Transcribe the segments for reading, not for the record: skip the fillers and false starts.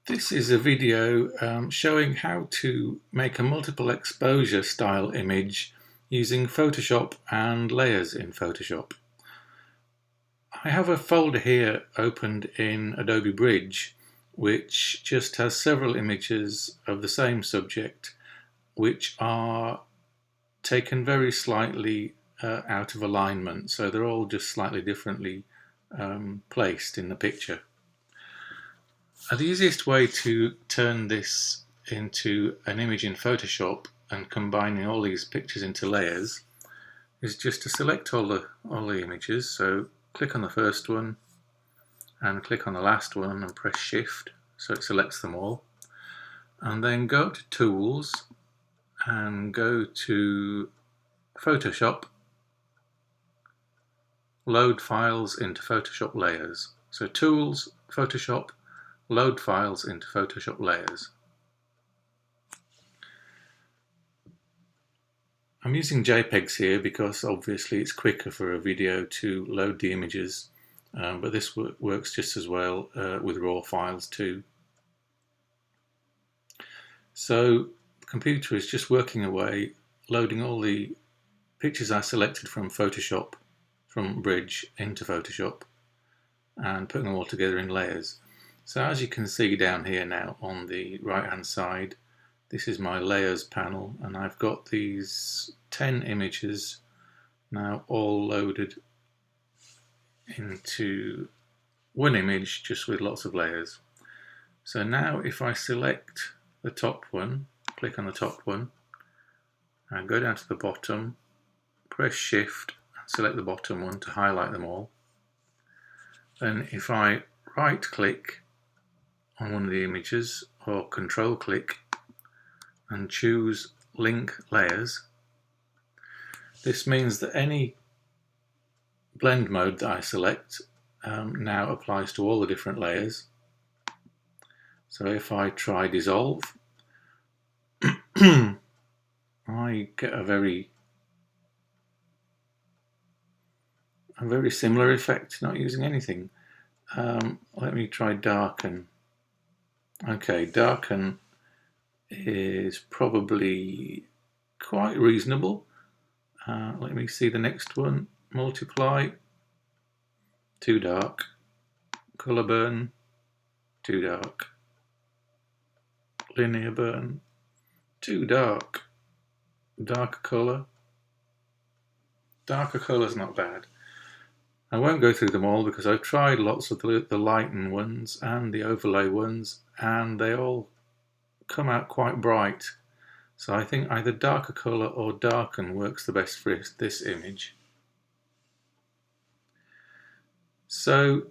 This is a video showing how to make a multiple exposure style image using Photoshop and layers in Photoshop. I have a folder here opened in Adobe Bridge which just has several images of the same subject which are taken very slightly out of alignment, so they're all just slightly differently placed in the picture. The easiest way to turn this into an image in Photoshop and combining all these pictures into layers is just to select all the images. So click on the first one and click on the last one and press Shift so it selects them all, and then go to Tools and go to Photoshop, Load Files into Photoshop Layers. So Tools, Photoshop, Load Files into Photoshop Layers. I'm using JPEGs here because obviously it's quicker for a video to load the images, but this works just as well with RAW files too. So the computer is just working away, loading all the pictures I selected from Photoshop, from Bridge, into Photoshop and putting them all together in layers. So as you can see down here now on the right hand side, this is my layers panel, and I've got these 10 images now all loaded into one image just with lots of layers. So now if I select the top one, click on the top one and go down to the bottom, press Shift and select the bottom one to highlight them all. Then if I right click on one of the images or control click and choose Link Layers, this means that any blend mode that I select now applies to all the different layers. So if I try Dissolve, I get a very similar effect, not using anything. Let me try Darken. Okay, Darken is probably quite reasonable. Let me see the next one. Multiply, too dark. Color burn, too dark. Linear burn, too dark. Darker color. Darker color's not bad. I won't go through them all because I've tried lots of the lighten ones and the overlay ones, and they all come out quite bright. So I think either darker color or darken works the best for this image. So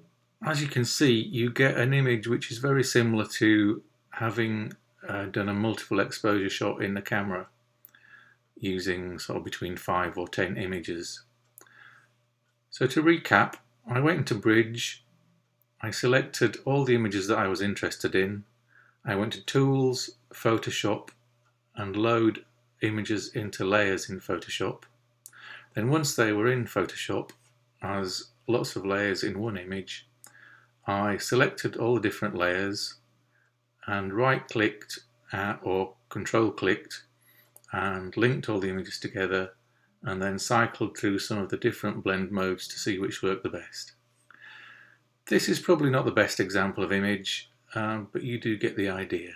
as you can see, you get an image which is very similar to having done a multiple exposure shot in the camera using sort of between 5 or 10 images. So to recap, I went into Bridge, I selected all the images that I was interested in, I went to Tools, Photoshop, and Load Images into Layers in Photoshop. Then once they were in Photoshop as lots of layers in one image, I selected all the different layers and right-clicked or control-clicked and linked all the images together, and then cycled through some of the different blend modes to see which worked the best. This is probably not the best example of image, but you do get the idea.